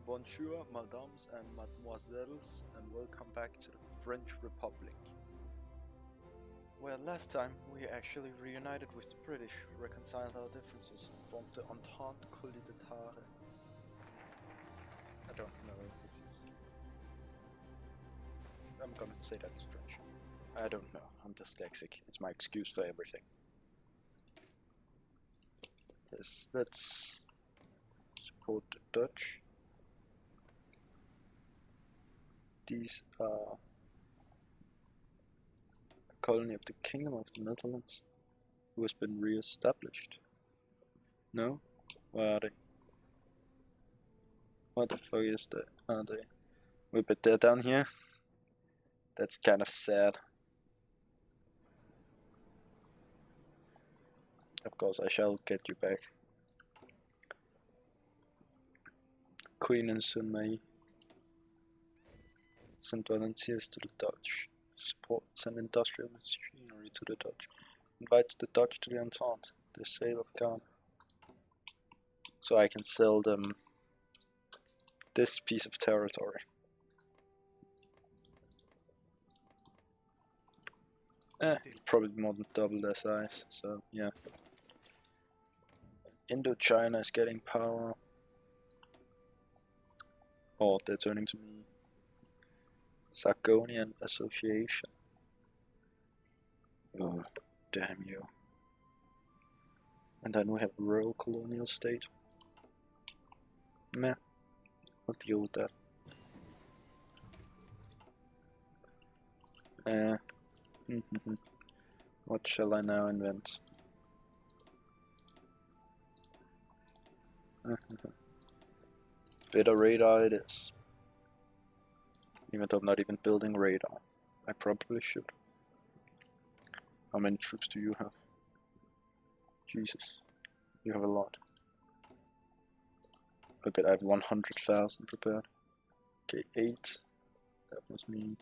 Bonjour, mesdames and mademoiselles, and welcome back to the French Republic. Where last time we actually reunited with the British, reconciled our differences, and formed the Entente Collidatare. I don't know if it's... I'm gonna say that in French. I don't know, I'm dyslexic. It's my excuse for everything. Yes, let's support the Dutch. These are a colony of the Kingdom of the Netherlands, who has been re-established. No? Where are they? What the fuck is that? Are they? Wait, but they're down here? That's kind of sad. Of course, I shall get you back. Queen and Sun sent volunteers to the Dutch, supports and industrial machinery to the Dutch, invites the Dutch to the Entente, the sale of Ghana. So I can sell them this piece of territory. Probably more than double their size, so yeah. Indochina is getting power. Oh, they're turning to me. Sargonian Association. Oh, damn you. And then we have Royal Colonial State. Meh. I'll deal with that. What shall I now invent? Better radar it is. Even though I'm not even building radar. I probably should. How many troops do you have? Jesus. You have a lot. Okay, I have 100,000 prepared. Okay, 8. That must mean...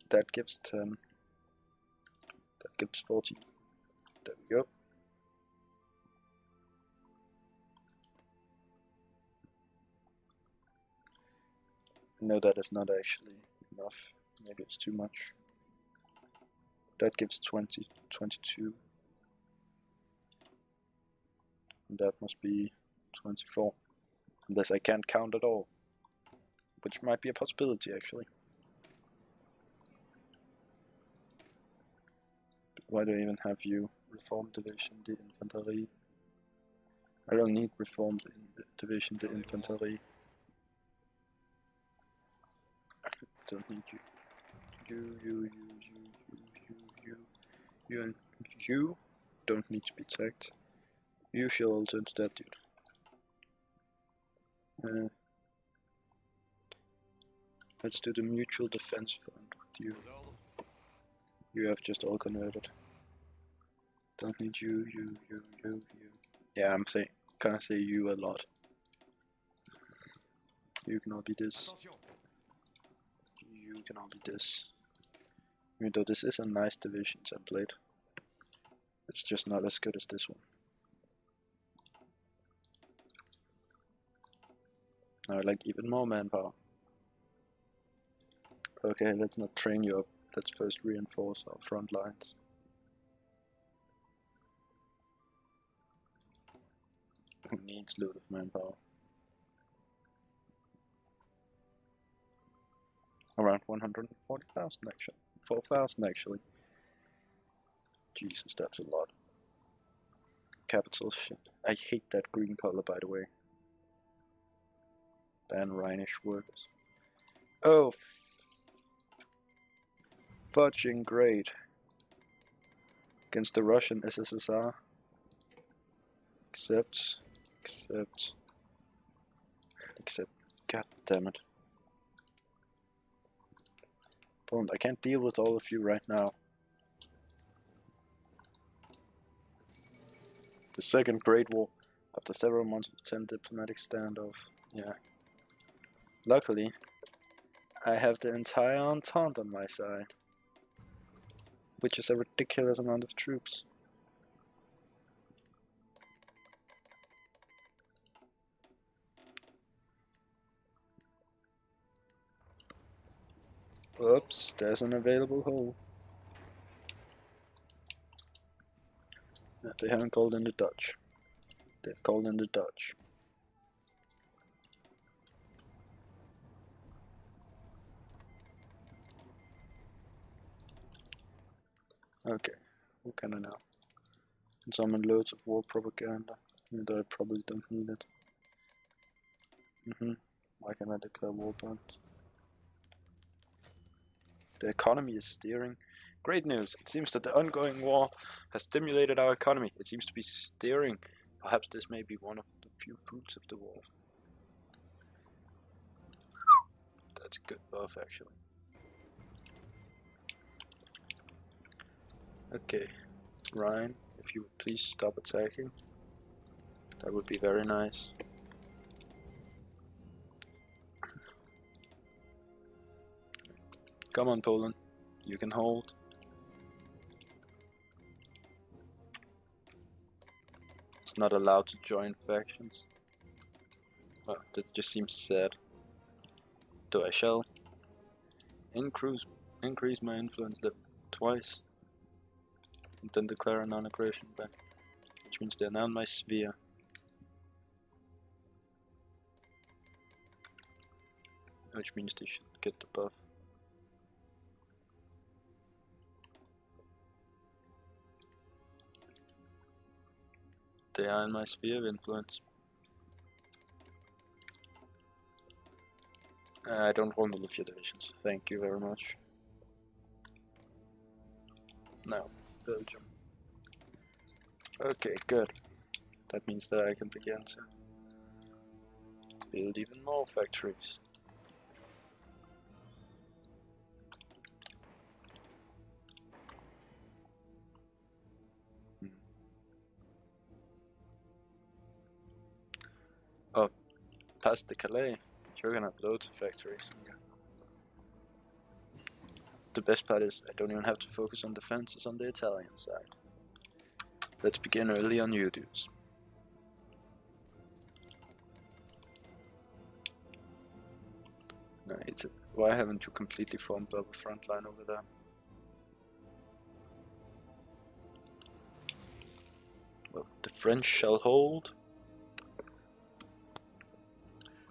That gives 10. That gives 40. There we go. No, that is not actually enough. Maybe it's too much. That gives 20, 22. And that must be 24. Unless I can't count at all. Which might be a possibility, actually. Why do I even have you? Reform Division de Infanterie. I don't need Reform Division de Infanterie. Don't need you. You and you don't need to be tagged. You shall also into that dude. Let's do the Mutual Defense Fund with you. You have just all converted. Don't need you. Yeah, gonna say you a lot. You can all be this. You can all be this. Even though this is a nice division template, it's just not as good as this one. Now I like even more manpower. Okay, let's not train you up. Let's first reinforce our front lines. Who needs load of manpower? Around 140,000 actually. 4,000 actually. Jesus, that's a lot. Capital shit. I hate that green color, by the way. Ban Rhinish workers. Oh, fudging great. Against the Russian SSSR. Accept. God damn it. Poland, I can't deal with all of you right now. The Second Great War. After several months of 10 diplomatic standoff. Yeah. Luckily, I have the entire Entente on my side. Which is a ridiculous amount of troops. Oops, there's an available hole. No, they haven't called in the Dutch. They've called in the Dutch. Okay, what can I now? Summon loads of war propaganda, though I probably don't need it. Why can I declare war bonds? The economy is steering. Great news! It seems that the ongoing war has stimulated our economy. It seems to be steering. Perhaps this may be one of the few fruits of the war. That's a good buff, actually. Okay, Ryan, if you would please stop attacking. That would be very nice. Come on, Poland. You can hold. It's not allowed to join factions. Oh, that just seems sad. So I shall increase my influence level twice, and then declare a non-aggression ban, which means they're now in my sphere. Which means they should get the buff. They are in my sphere of influence. I don't want all of your divisions. Thank you very much. Now, Belgium. Okay, good. That means that I can begin to build even more factories. Oh, past the Calais, you're gonna have loads of factories. The best part is I don't even have to focus on defenses on the Italian side. Let's begin early on you dudes. No, why haven't you completely formed up a front line over there? Well, the French shall hold.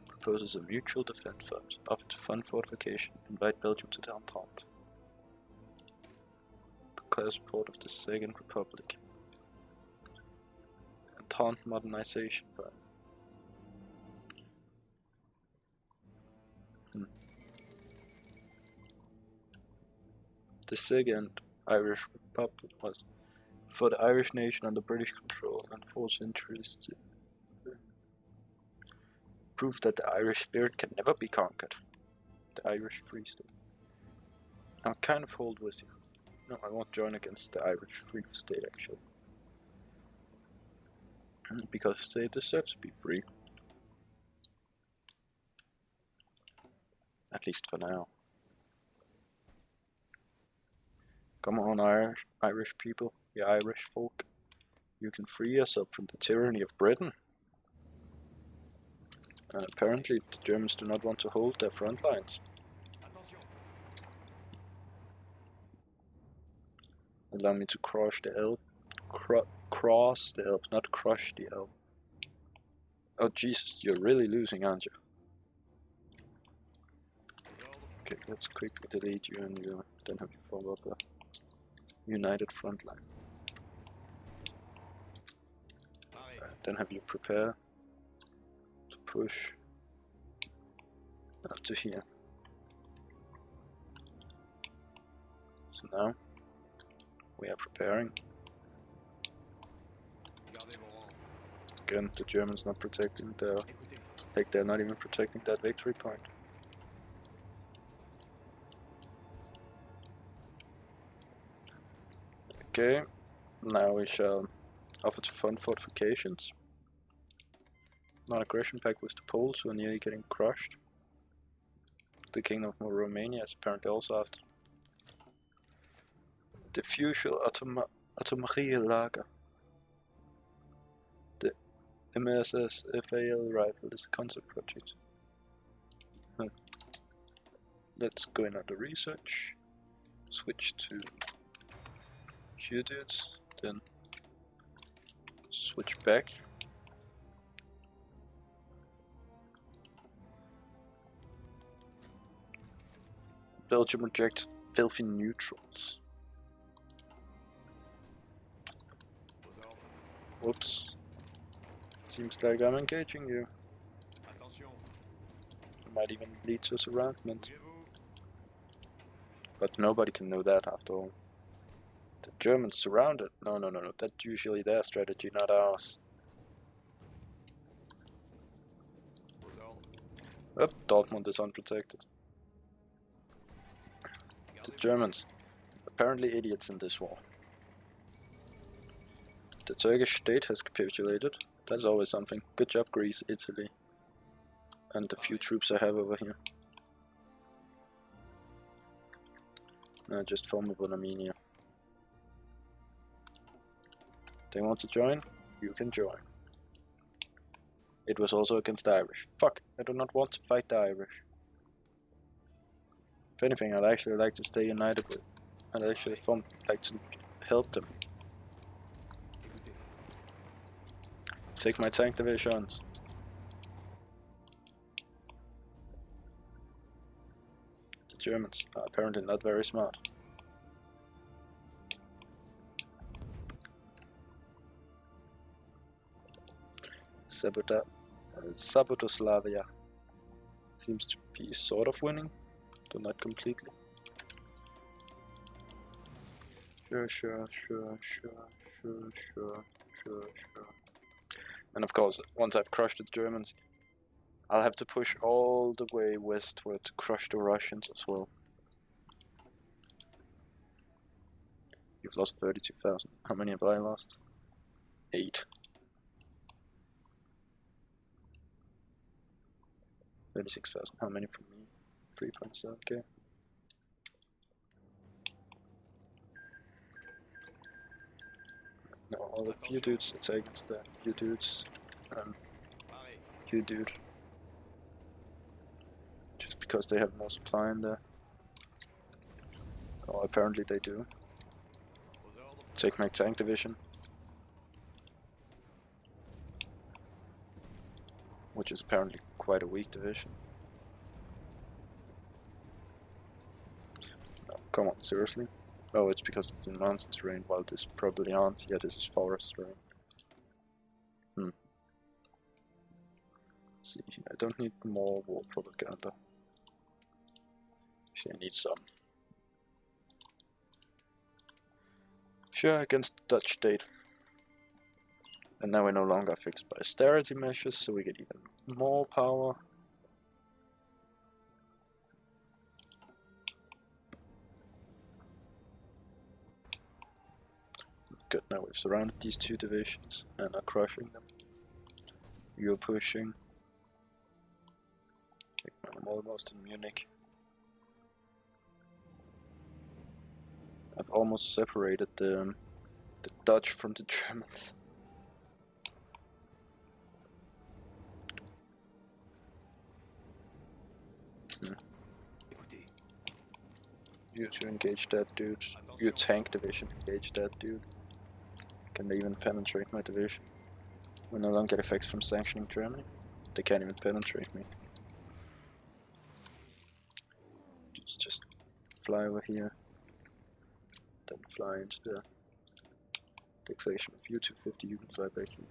Proposes a mutual defense fund. Offer to fund fortification. Invite Belgium to the Entente. Declare support of the Second Republic. Entente modernization fund. The Second Irish Republic was for the Irish nation under British control and force interest. Prove that the Irish spirit can never be conquered. The Irish Free State. I'm kind of hold with you. No, I won't join against the Irish Free State actually. Because they deserve to be free. At least for now. Come on, Irish people, you Irish folk. You can free yourself from the tyranny of Britain. And apparently the Germans do not want to hold their front lines. Allow me to crush the Elbe. Cross the Elbe, not crush the Elbe. Oh Jesus, you're really losing, aren't you? Okay, let's quickly delete you and you then have you form up a united front line. Then have you prepare to push up to here. So now we are preparing. Again, the Germans not protecting their, like they're not even protecting that victory point. Okay, now we shall offer to fund fortifications. Non-aggression pact with the Poles who are nearly getting crushed. The Kingdom of Romania is apparently also after. The Fusial Atomarielager. The MSS FAL rifle is a concept project. let's go in under research, switch to dudes, then switch back. Belgium reject filthy neutrals. Whoops. Seems like I'm engaging you. It might even lead to surroundment. But nobody can know that after all. The Germans surrounded. No. That's usually their strategy, not ours. Oh, Dortmund is unprotected. The Germans. Apparently idiots in this war. The Turkish state has capitulated. That's always something. Good job, Greece, Italy. And the few troops I have over here. No, just formidable Armenia. They want to join? You can join. It was also against the Irish. Fuck, I do not want to fight the Irish. If anything, I'd actually like to stay united with. I'd actually like to help them. Take my tank divisions. The Germans are apparently not very smart. Sabotoslavia seems to be sort of winning, though not completely. Sure. And of course, once I've crushed the Germans, I'll have to push all the way westward to crush the Russians as well. You've lost 32,000. How many have I lost? 8. 36,000. How many from me? 3.7k. No, all the few dudes attack into the few dudes. You dude. Just because they have more supply in there. Oh, apparently they do. Take my tank division. Which is apparently quite a weak division. Oh, come on, seriously? Oh, it's because it's in mountain terrain, while this probably aren't. Yeah, this is forest terrain. See, I don't need more war propaganda. Actually, I need some. Sure, against the Dutch state. And now we're no longer fixed by austerity measures, so we get even more power. Good, now we've surrounded these two divisions and are crushing them. You're pushing. I'm almost in Munich. I've almost separated the Dutch from the Germans. You to engage that dude. Your tank division engage that dude. Can they even penetrate my division? We no longer get effects from sanctioning Germany. They can't even penetrate me. Just fly over here. Then fly into the taxation of U-250, you can fly back here.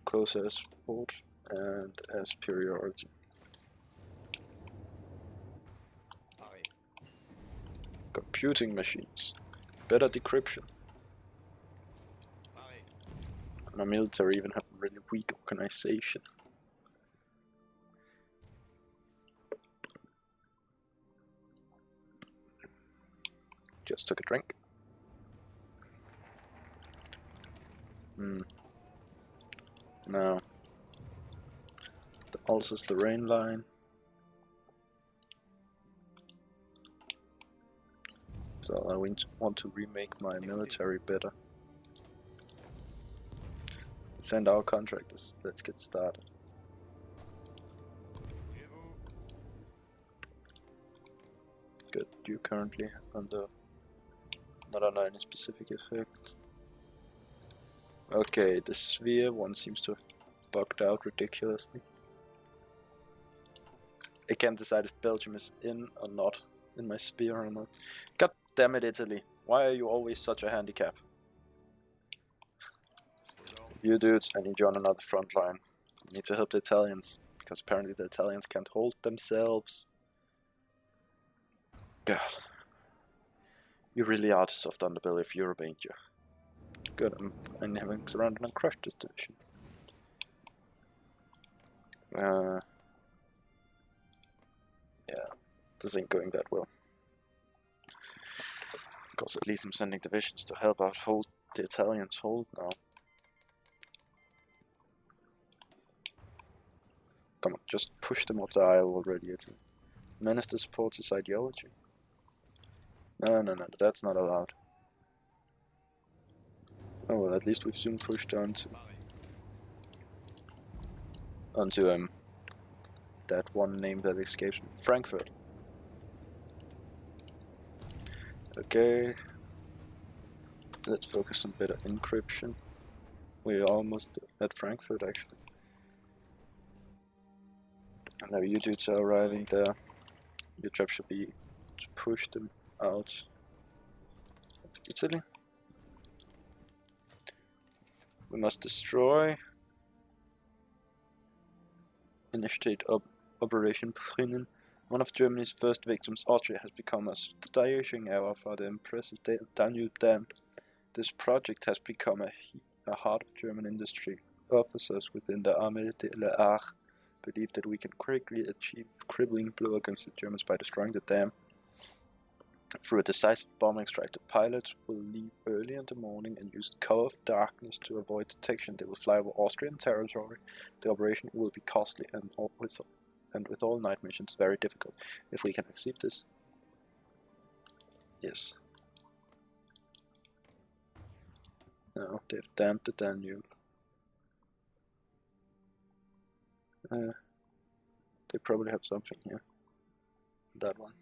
Close air support and air superiority. Computing machines. Better decryption. My military even have a really weak organization. Just took a drink. Now, the Alsace-Lorraine line. So I want to remake my military better. Send our contractors. Let's get started. Good, you're currently under not under any specific effect. Okay, the sphere one seems to have bugged out ridiculously. I can't decide if Belgium is in or not, in my sphere or not. God damn it, Italy. Why are you always such a handicap? You dudes, I need you on another front line. You need to help the Italians, because apparently the Italians can't hold themselves. God. You really are the soft underbelly of Europe, ain't you? Good, I'm having surrounded and crushed this division. Yeah, this ain't going that well. Of course, at least I'm sending divisions to help out hold the Italians hold now. Come on, just push them off the aisle already, Italy. Minister supports his ideology. No, that's not allowed. Oh well, at least we've soon pushed onto that one name that escapes me. Frankfurt. Okay. Let's focus on better encryption. We're almost at Frankfurt actually. And now you dudes are arriving there. Your job should be to push them out of Italy. We must destroy. Initiate Operation Prinnen. One of Germany's first victims, Austria, has become a staging area for the impressive Danube Dam. This project has become a heart of German industry. Officers within the Armée de l'Air believe that we can quickly achieve a crippling blow against the Germans by destroying the dam. Through a decisive bombing strike, the pilots will leave early in the morning and use the cover of darkness to avoid detection. They will fly over Austrian territory. The operation will be costly and with all night missions very difficult. If we can achieve this. Yes. No, they've dammed the Danube. They probably have something here. That one.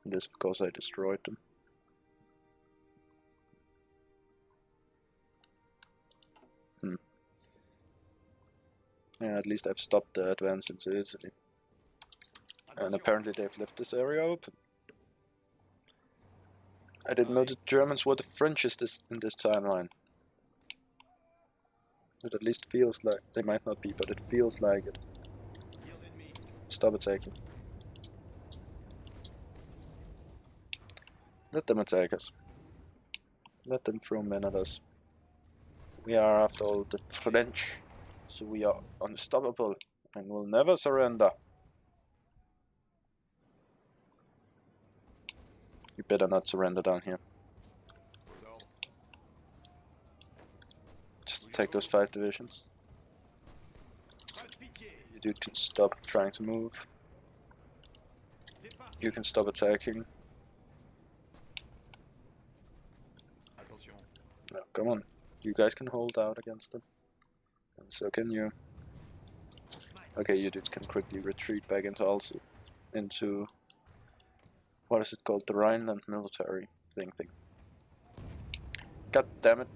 And this because I destroyed them. Yeah, at least I've stopped the advance into Italy. And apparently they've left this area open. I didn't know the Germans were the Frenchest in this timeline. It at least feels like, they might not be, but it feels like it. Stop attacking. Let them attack us. Let them throw men at us. We are after all the French, so we are unstoppable and will never surrender. You better not surrender down here. Just take those 5 divisions. You dude can stop trying to move. You can stop attacking. No, come on. You guys can hold out against them. And so can you. Okay, you dudes can quickly retreat back into what is it called? The Rhineland military thing. God damn it.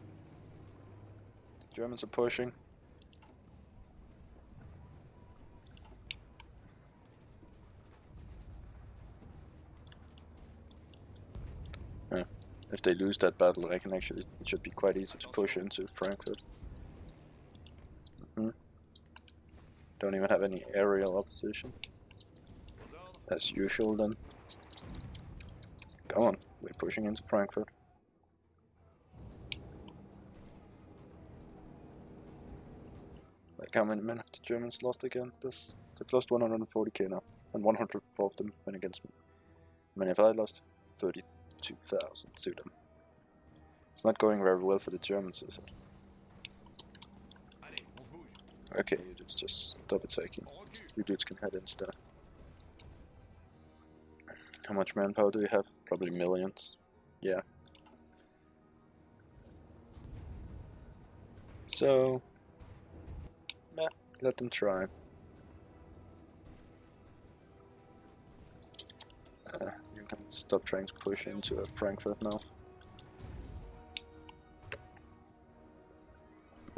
The Germans are pushing. Yeah. If they lose that battle, I can actually, it should be quite easy to push into Frankfurt. Don't even have any aerial opposition. As usual then. Come on, we're pushing into Frankfurt. Like how many men have the Germans lost against us? They've lost 140k now, and 104 of them have been against me. How many have I lost? 32,000 to them. It's not going very well for the Germans, is it? Okay, you dudes just stop attacking. You dudes can head into there. How much manpower do you have? Probably millions. Yeah. So, let them try. You can stop trying to push into Frankfurt now.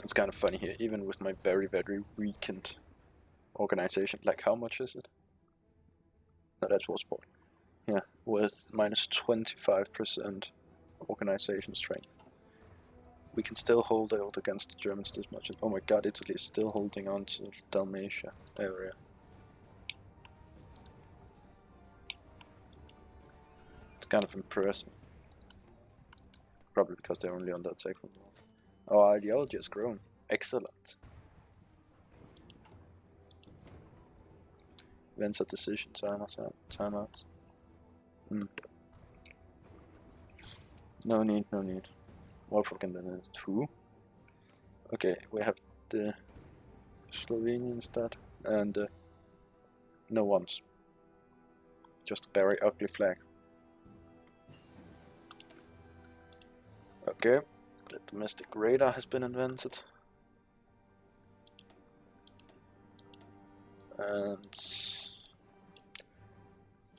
It's kind of funny here, even with my very, very weakened organization. Like, how much is it? No, that's war support. Yeah, with minus 25% organization strength. We can still hold out against the Germans this much. Oh my god, Italy is still holding on to the Dalmatia area. It's kind of impressive. Probably because they're only on that second wall. Our ideology has grown. Excellent. Events of decision, timeout. No need, no need. Wolfgang then is 2. Okay, we have the Slovenians that, and no ones. Just a very ugly flag. Okay, the domestic radar has been invented. And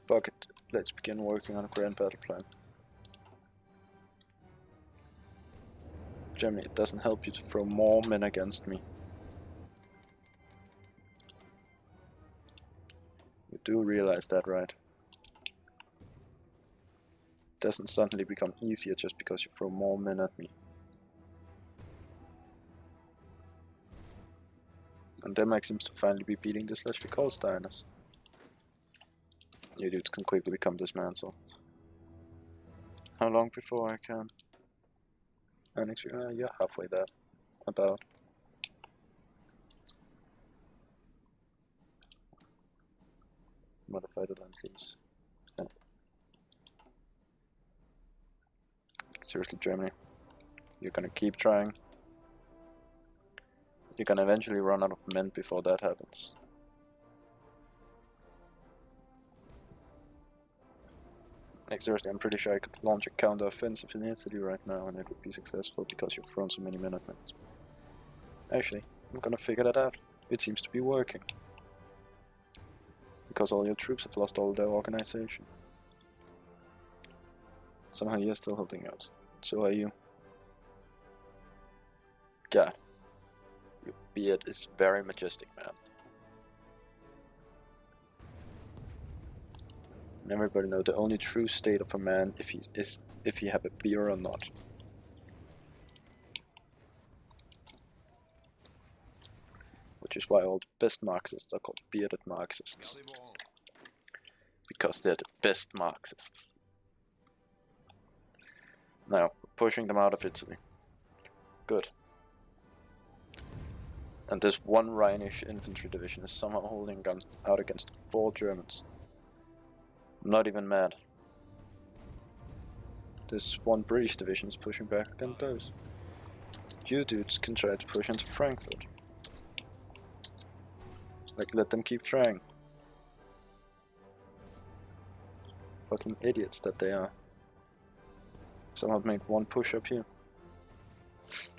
fuck it, let's begin working on a grand battle plan. Germany, it doesn't help you to throw more men against me. You do realize that, right? It doesn't suddenly become easier just because you throw more men at me. And Denmark seems to finally be beating the Schleswig-Holsteiners. You dudes can quickly become dismantled. How long before I can annex you? Yeah, halfway there. About. Modify the land, please. Yeah. Seriously, Germany. You're gonna keep trying. You're gonna eventually run out of men before that happens. Like seriously, I'm pretty sure I could launch a counter-offensive in Italy right now and it would be successful because you've thrown so many men at me. Actually, I'm gonna figure that out. It seems to be working. Because all your troops have lost all their organization. Somehow you're still holding out. So are you. God. Your beard is very majestic, man. And everybody knows the only true state of a man is if he have a beard or not. Which is why all the best Marxists are called bearded Marxists. Because they're the best Marxists. Now, we're pushing them out of Italy. Good. And this one Rhinish infantry division is somehow holding out against 4 Germans. I'm not even mad. This one British division is pushing back against those. You dudes can try to push into Frankfurt. Like, let them keep trying. Fucking idiots that they are. Somehow made one push up here.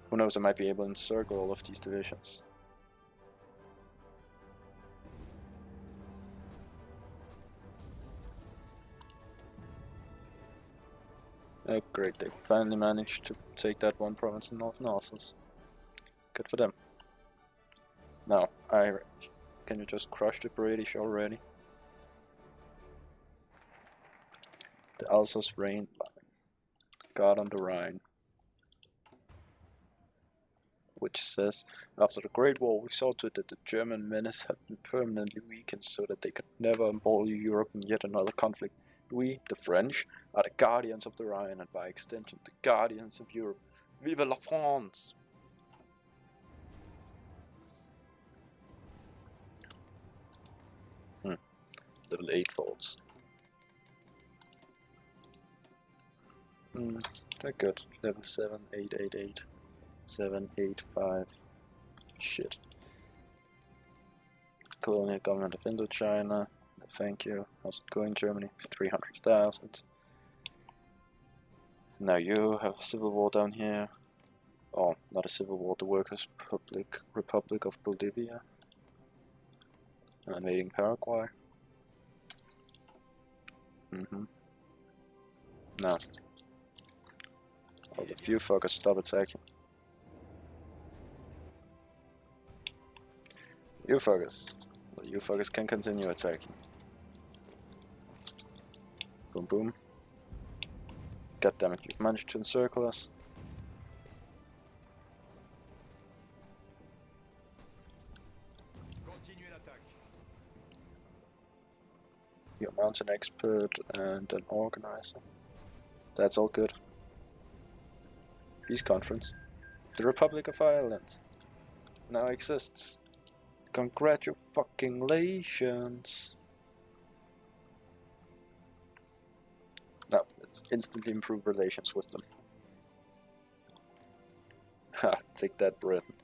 Who knows, I might be able to encircle all of these divisions. Oh great, they finally managed to take that one province in Northern Alsace. Good for them. Now, can you just crush the British already? The Alsace Rhine line. God on the Rhine. Which says, after the Great War we saw to it that the German menace had been permanently weakened so that they could never embroil Europe in yet another conflict. We, the French, are the guardians of the Rhine and by extension the guardians of Europe. Vive la France! Level 8 faults. They're good. Level 7, 8, 8, 8. 7, 8, 5. Shit. Colonial Government of Indochina. Thank you. How's it going, Germany? 300,000. Now you have a civil war down here. Oh, not a civil war, the Workers' Republic of Bolivia. Invading Paraguay. No. All the few fuckers stop attacking. You fuckers. Well, you fuckers can continue attacking. Boom boom. God damn it, you've managed to encircle us. You're a mountain expert and an organizer. That's all good. Peace conference. The Republic of Ireland now exists. Congratulations. Now, let's instantly improve relations with them. Ha, take that, Britain.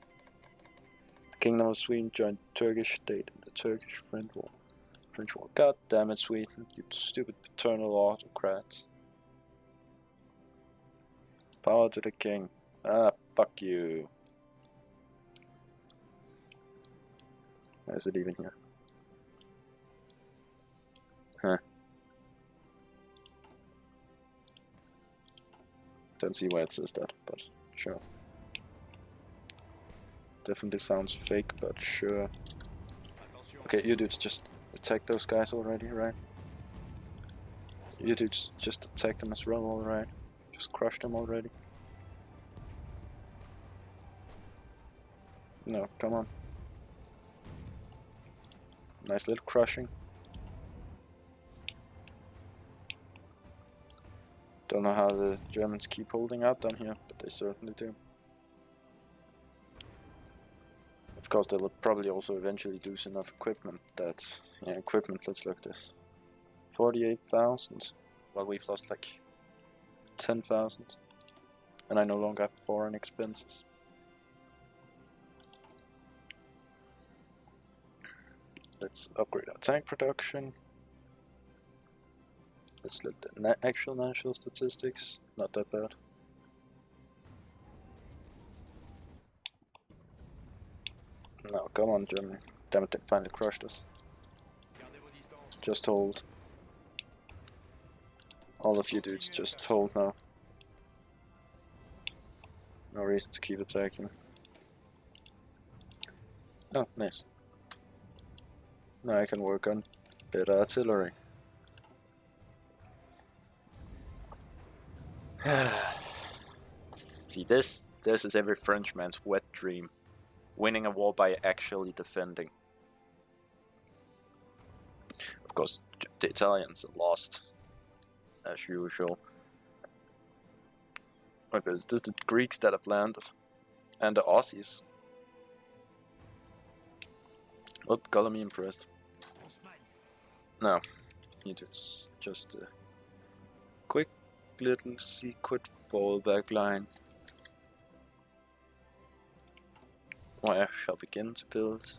The Kingdom of Sweden joined Turkish state in the Turkish-French War. God damn it, Sweden, you stupid paternal autocrats. Power to the king. Ah, fuck you. Why is it even here? Huh. Don't see why it says that, but sure. Definitely sounds fake, but sure. Okay, you dudes just attack those guys already, right? You dudes just attack them as well, alright? Just crush them already. No, come on. Nice little crushing. Don't know how the Germans keep holding out down here, but they certainly do. Of course, they'll probably also eventually lose enough equipment that... Yeah, equipment, let's look at this. 48,000. Well, we've lost like 10,000. And I no longer have foreign expenses. Let's upgrade our tank production. Let's look at the actual national statistics. Not that bad. No, come on, Germany. Damn it, they finally crushed us. Just hold. All of you dudes, just hold now. No reason to keep attacking. Oh, nice. Now I can work on better artillery. See, this is every Frenchman's wet dream. Winning a war by actually defending. Of course, the Italians lost, as usual. Okay, it's just the Greeks that have landed. And the Aussies. Oh, color me impressed. No, you do just a quick little secret fallback line. I shall begin to build.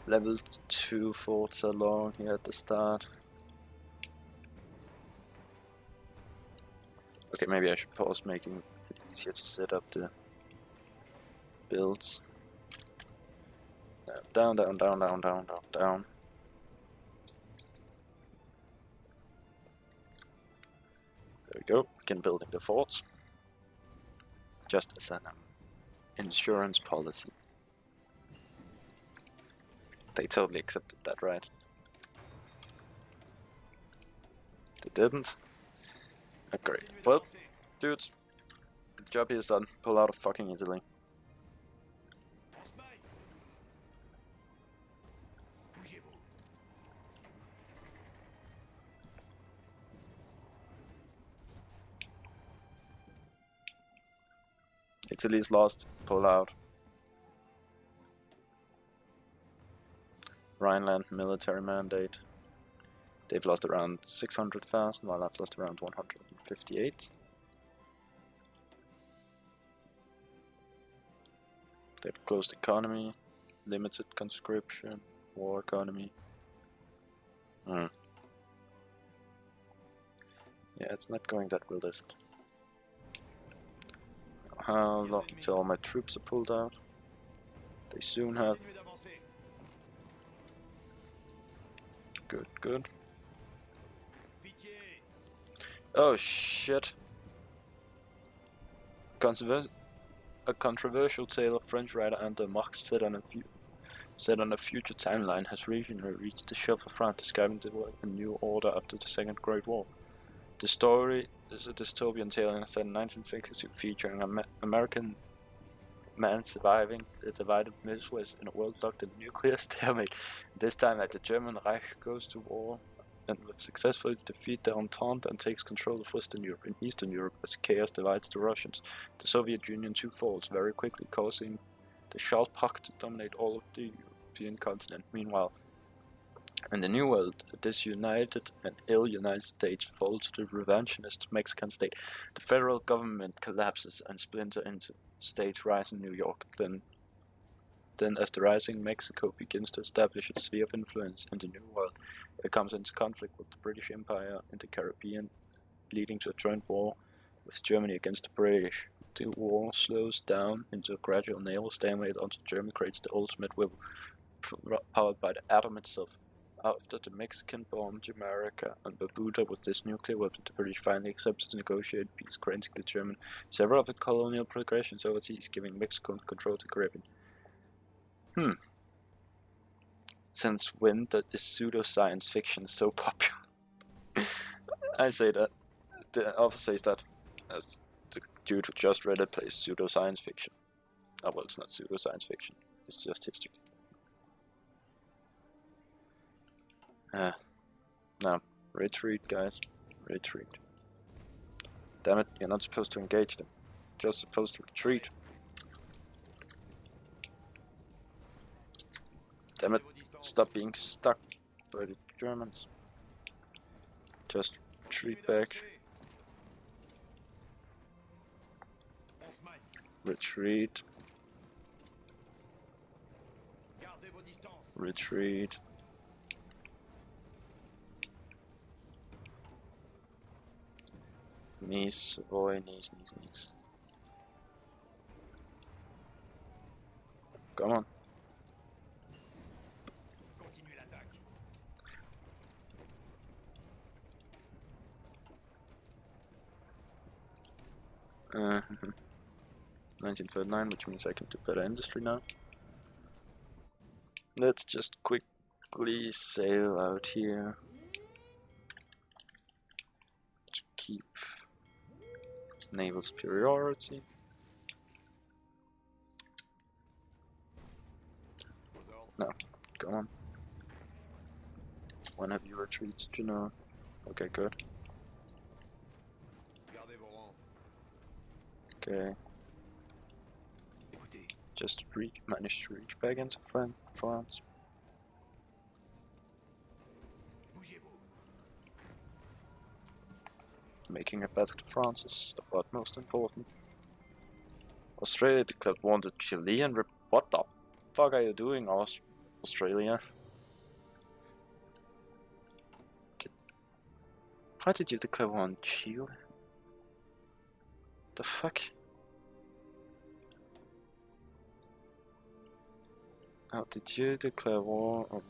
Level 2 forts along here at the start. Okay, maybe I should pause, making it easier to set up the builds. Down, down, down, down, down, down, down. There we go, begin building the forts. Just as an insurance policy. They totally accepted that, right? They didn't? Oh, great. Well, dudes, the job here is done. Pull out of fucking Italy. Italy's lost. Pull out. Rhineland military mandate. They've lost around 600,000, while I've lost around 158. They've closed economy, limited conscription, war economy. Yeah, it's not going that well, is it? How long until all my troops are pulled out? They soon have. Good, good. Oh shit. A controversial tale of French writer André Marx set on a future timeline has recently reached the shelf of France, describing the world a new order after the Second Great War. The story is a dystopian tale set in 1962, featuring an American man surviving the divided Midwest in a world locked in nuclear stalemate. This time, the German Reich goes to war and will successfully defeat the Entente and takes control of Western Europe. In Eastern Europe, as chaos divides the Russians, the Soviet Union too falls very quickly, causing the Schalk Pact to dominate all of the European continent. Meanwhile, in the New World, a disunited and ill-united states fall to the revanchist Mexican state. The federal government collapses and splinters into states rise in New York. Then as the rising Mexico begins to establish its sphere of influence in the New World, it comes into conflict with the British Empire in the Caribbean, leading to a joint war with Germany against the British. The war slows down into a gradual naval stalemate until Germany creates the ultimate weapon, powered by the atom itself. After the Mexican bombed America and Barbuda with this nuclear weapon, the British finally accepted to negotiate peace, granting the German several of the colonial progressions overseas, giving Mexico control of the Caribbean. Since when is pseudo-science fiction so popular? I say that. The author says that as the dude who just read it plays pseudo-science fiction. Oh well, it's not pseudo-science fiction. It's just history. No. Retreat, guys. Retreat. Damn it, you're not supposed to engage them. You're just supposed to retreat. Damn it, stop being stuck by the Germans. Just retreat back. Retreat. Retreat. Knees, boy, knees. Come on. Uh, 1939, which means I can do better industry now. Let's just quickly sail out here to keep naval superiority. No, come on. When have you retreated, you know? Okay, good. Okay. Just managed to reach back into France. Making a battle to France is of utmost importance. Australia declared war on the Chilean What the fuck are you doing, Australia? Why did you declare war on Chile? The fuck? How did you declare war on...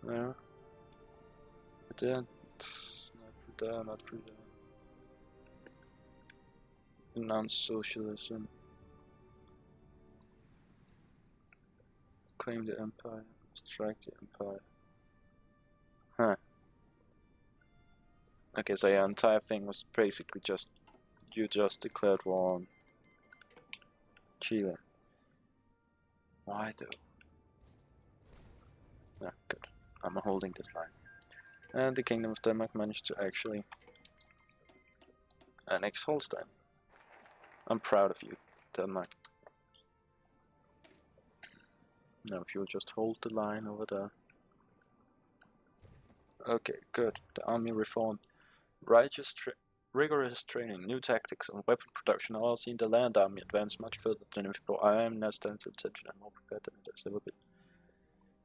No. I didn't. Not through there. Announce socialism. Claim the empire. Strike the empire. Huh. Okay, so your entire thing was basically just... You just declared war on Chile. Why though? Yeah, good. I'm holding this line. And the Kingdom of Denmark managed to actually annex Holstein. I'm proud of you, Denmark. Now if you'll just hold the line over there. Okay, good. The army reformed. Rigorous training, new tactics, and weapon production are all seen the land army advance much further than before. I am now stands attention and more prepared than it has ever been.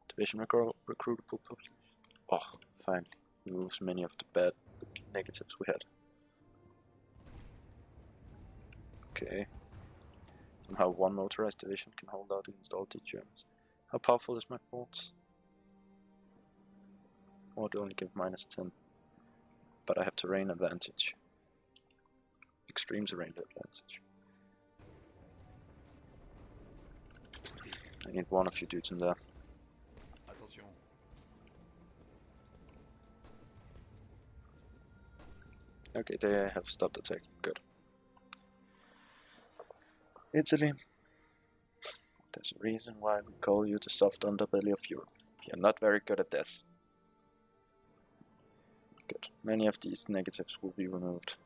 Division recruitable population. Oh, finally. Removes many of the bad negatives we had. Okay. Somehow one motorized division can hold out against all the Germans. How powerful is my force? would only give -10. But I have terrain advantage. Extreme terrain advantage. I need one of you dudes in there. Attention. Okay, they have stopped attacking. Good. Italy. There's a reason why we call you the soft underbelly of Europe. You're not very good at this. Good. Many of these negatives will be removed.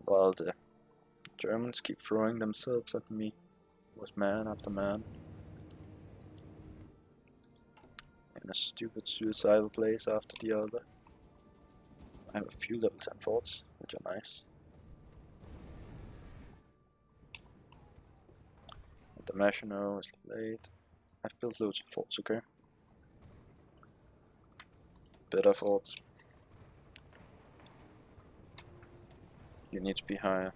While the Germans keep throwing themselves at me with man after man. In a stupid suicidal place after the other. I have a few level 10 forts, which are nice. The Maginot is late. I've built loads of forts, okay? Better forts. You need to be higher.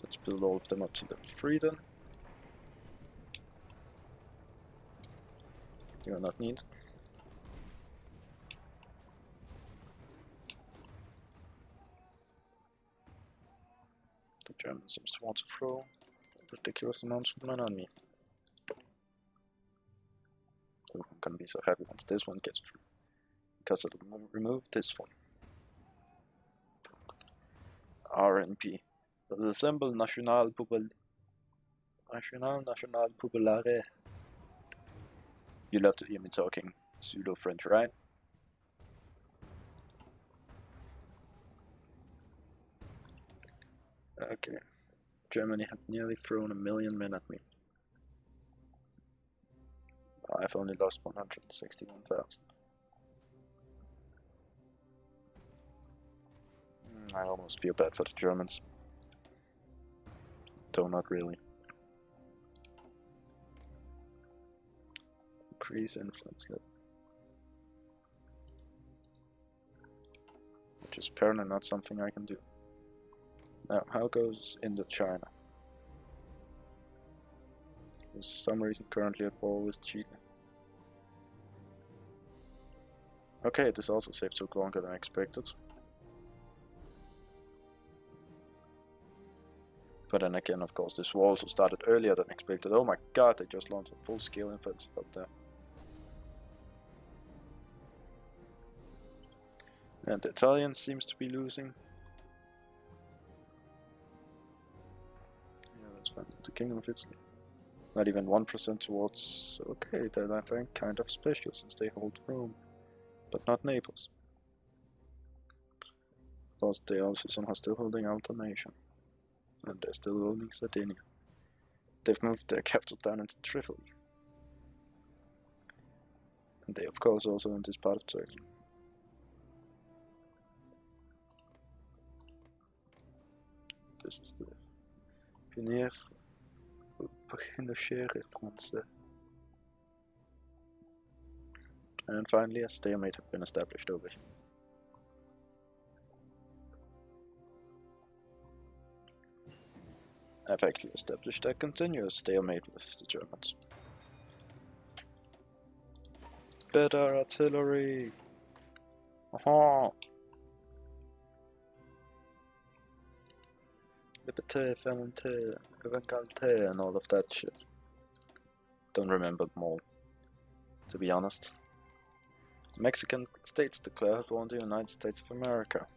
Let's build all of them up to level 3 then. You are not needed. The German seems to want to throw ridiculous amounts of men on me. So I'm gonna be so happy once this one gets through, because it'll remove this one. RNP. The symbol National Populaire. You love to hear me talking pseudo-French, right? Okay. Germany had nearly thrown 1,000,000 men at me. I've only lost 161,000. I almost feel bad for the Germans. Though not really. Increase influence level. Which is apparently not something I can do. Now, how goes Indochina? For some reason currently at war with Chile. Okay, this also saved took longer than I expected. But then again, of course, this war also started earlier than expected. Oh my god, they just launched a full-scale offensive up there. And the Italians seems to be losing. Yeah, that's fine. The Kingdom of Italy. Not even 1% towards... Okay, then I think kind of special since they hold Rome. But not Naples. Plus they also somehow still holding Altamation. And they're still holding Sardinia. They've moved their capital down into Tripoli. And they of course also in this part of Turkey. This is the Pionnier Français. And finally a stalemate has been established over here. I've actually established a continuous stalemate with the Germans. Better artillery! Aha! Liberté, Fermenté, Evangalté, and all of that shit. Don't remember them all, to be honest. The Mexican states declare war on the United States of America.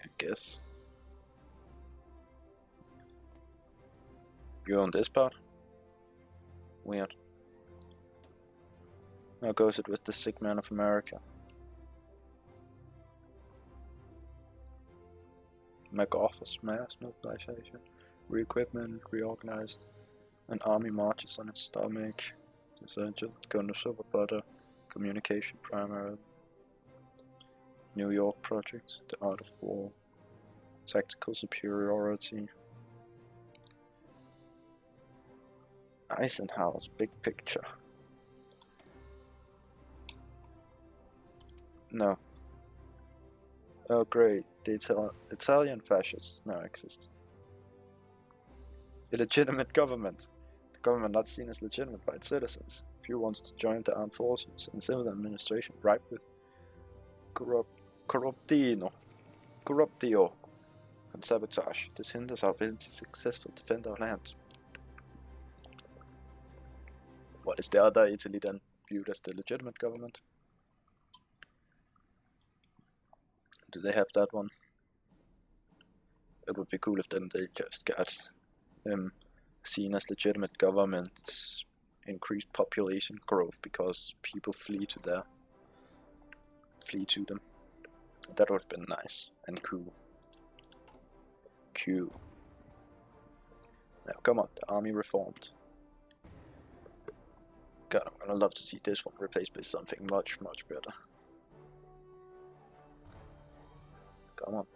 I guess. You own this part? Weird. How goes it with the sick man of America? MacArthur's mass mobilization, re-equipment, reorganized, an army marches on its stomach, essential, going to silver butter, communication primarily, New York project, the art of war, tactical superiority, Eisenhower's big picture. No. Oh great, the Italian fascists now exist. illegitimate government. The government not seen as legitimate by its citizens. Few wants to join the armed forces and civil administration ripe with corruptio and sabotage. This hinders our ability to successfully defend our land. What is the other Italy then viewed as the legitimate government? Do they have that one? It would be cool if then they just got seen as legitimate government, increased population growth because people flee to them. That would have been nice and cool. Q. Now come on, the army reformed. God, I'm gonna love to see this one replaced by something much better. Come on.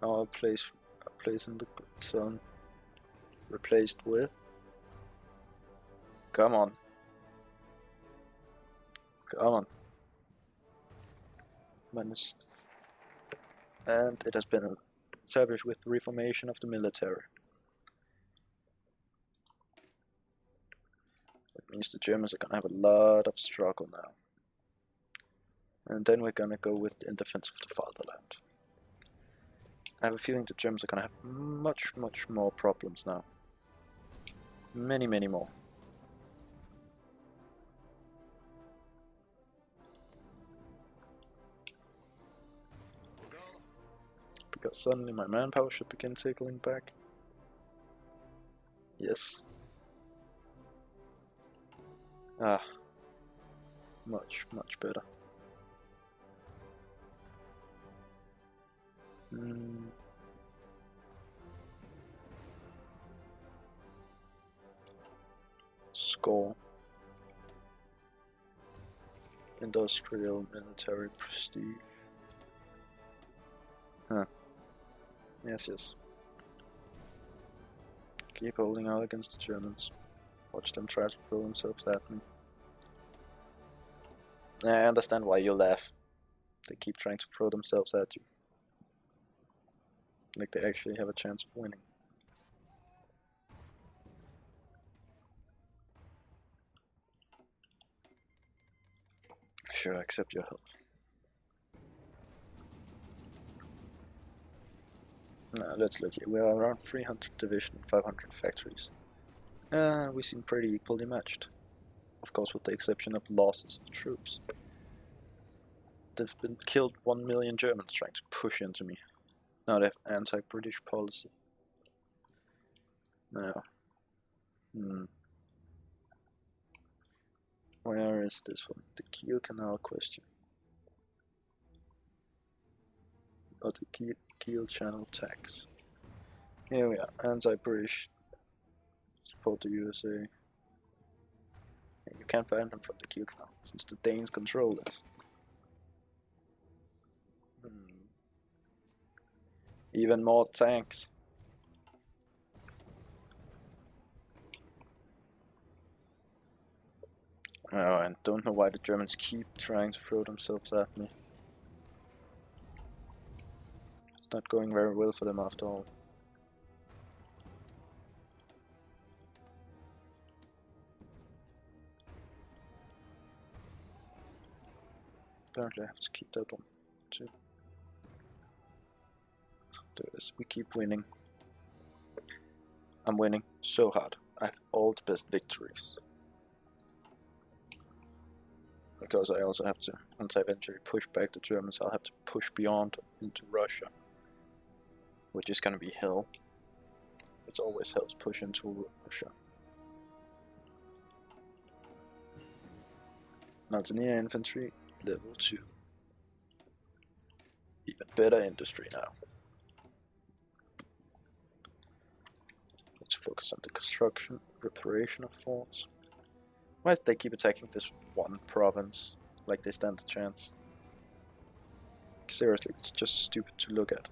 Our place in the sun replaced with. Come on. Come on. Managed. And it has been established with the reformation of the military. That means the Germans are gonna have a lot of struggle now. And then we're gonna go with the in defense of the fatherland. I have a feeling the Germans are gonna have much more problems now. Many more. Because suddenly my manpower should begin tickling back. Yes. Ah. Much better. Score. Industrial military prestige. Huh. Yes. Keep holding out against the Germans. Watch them try to throw themselves at me. I understand why you laugh. They keep trying to throw themselves at you. Like they actually have a chance of winning. Sure, I accept your help. Now let's look here. We are around 300 division and 500 factories. We seem pretty equally matched. Of course, with the exception of losses of troops. They've been killed 1 million Germans trying to push into me. Now they have anti-British policy. Now, where is this one? The Kiel Canal question. Or the Kiel Channel tax. Here we are, anti-British, support the USA. You can't ban them from the Kiel Canal, since the Danes control it. Even more tanks. Oh, I don't know why the Germans keep trying to throw themselves at me. It's not going very well for them after all. Apparently I have to keep that one too. There it is. We keep winning. I'm winning so hard. I have all the best victories. Because I also have to, once I eventually push back the Germans, I'll have to push beyond into Russia. Which is gonna be hell. It's always hell to push into Russia. Mountaineer infantry, level 2. Even better industry now. Let's focus on the construction, reparation of forts. Why do they keep attacking this one province like they stand a chance? Seriously, it's just stupid to look at.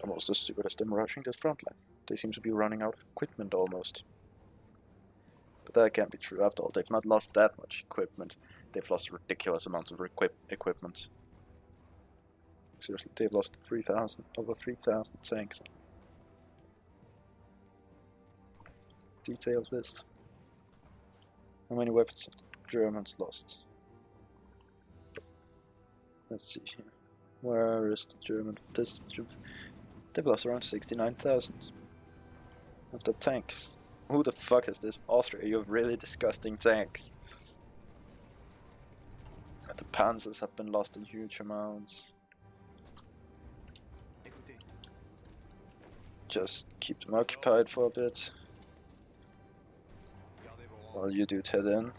Almost as stupid as them rushing this front line. They seem to be running out of equipment almost. But that can't be true after all. They've not lost that much equipment. They've lost ridiculous amounts of equipment. Seriously, they've lost over 3,000 tanks. Detail this. How many weapons have the Germans lost? Let's see here. Where is the German? They've lost around 69,000 of the tanks. Who the fuck is this? Austria, you have really disgusting tanks. The panzers have been lost in huge amounts. Just keep them occupied for a bit. While you dude head in.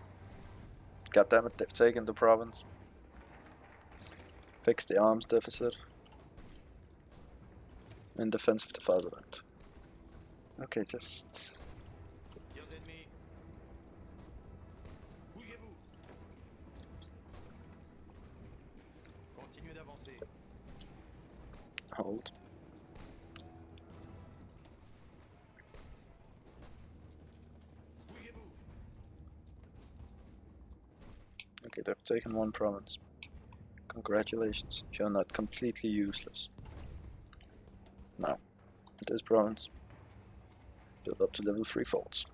God damn it, they've taken the province. Fix the arms deficit. In defense of the fatherland. Okay, just... Hold. Okay, they've taken one province. Congratulations, you're not completely useless. Now, this province, build up to level 3 forts.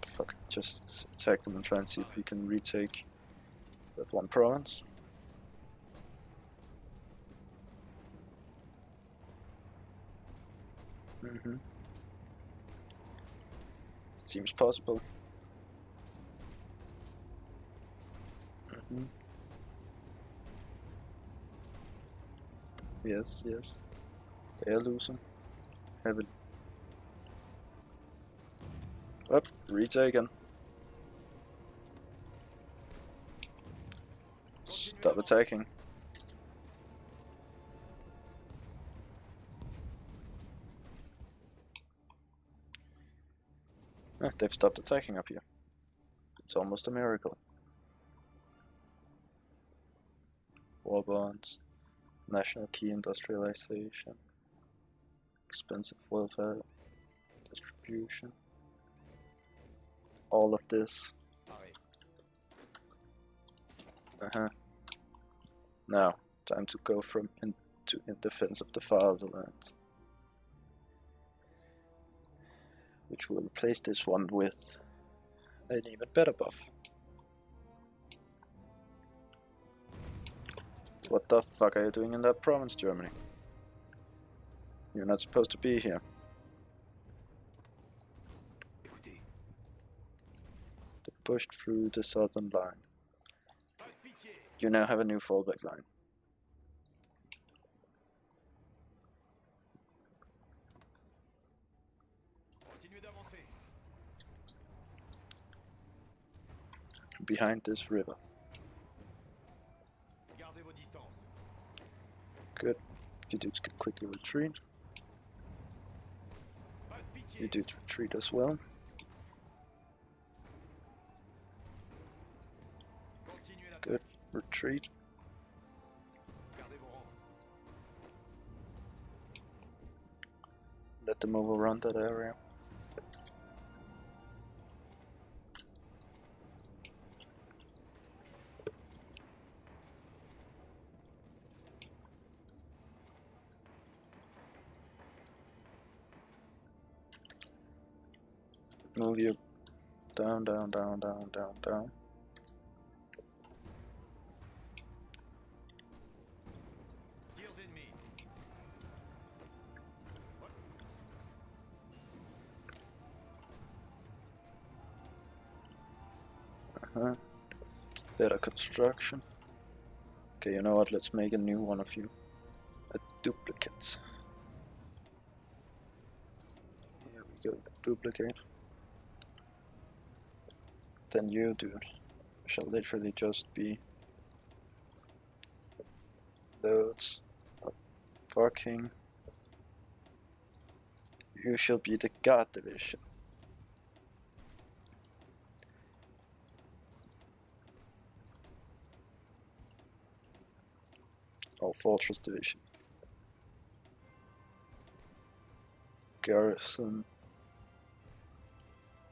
Fuck, just attack them and try and see if we can retake that one province. Seems possible. Yes, yes. They are losing heavily. Up, retaken. Stop attacking. They've stopped attacking up here. It's almost a miracle. War bonds, national key industrialization, expensive welfare distribution. All of this. Now, time to go from in defense of the fatherland. Which will replace this one with an even better buff. What the fuck are you doing in that province, Germany? You're not supposed to be here. They pushed through the southern line. You now have a new fallback line. Behind this river. Good. You dudes can quickly retreat. You dudes retreat as well. Good. Retreat. Let them overrun that area. Move you down, down, down, down, down, down. Better construction. Okay, you know what? Let's make a new one of you. A duplicate. Here we go. Duplicate. Then you, dude, shall literally just be loads of fucking. You shall be the guard division. Or fortress division. garrison.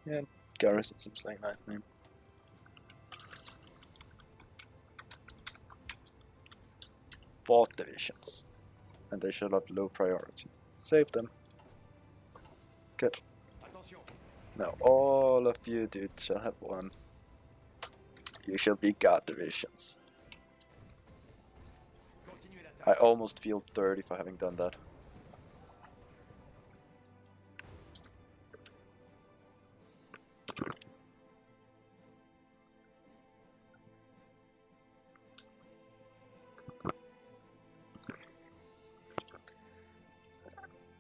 Yeah, garrison seems like a nice name. Fort divisions. And they shall have low priority. Save them. Good. Attention. Now all of you dudes shall have one. You shall be guard divisions. Continuez I l'attaque. almost feel dirty for having done that.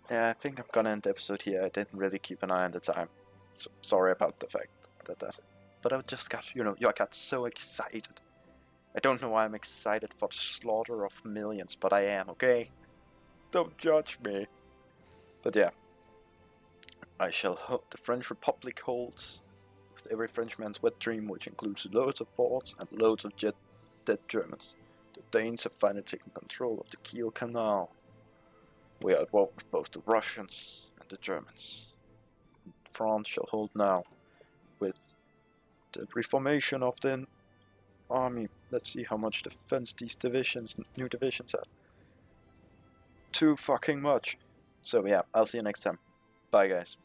Yeah, I think I'm gonna end the episode here. I didn't really keep an eye on the time. So, sorry about the fact that. But I just got, I got so excited. I don't know why I'm excited for the slaughter of millions, but I am, okay? Don't judge me. But yeah. I shall hope the French Republic holds with every Frenchman's wet dream, which includes loads of forts and loads of dead Germans. The Danes have finally taken control of the Kiel Canal. We are at war with both the Russians and the Germans. France shall hold now with the reformation of the army. Let's see how much defense these new divisions have. Too fucking much. So yeah, I'll see you next time. Bye guys.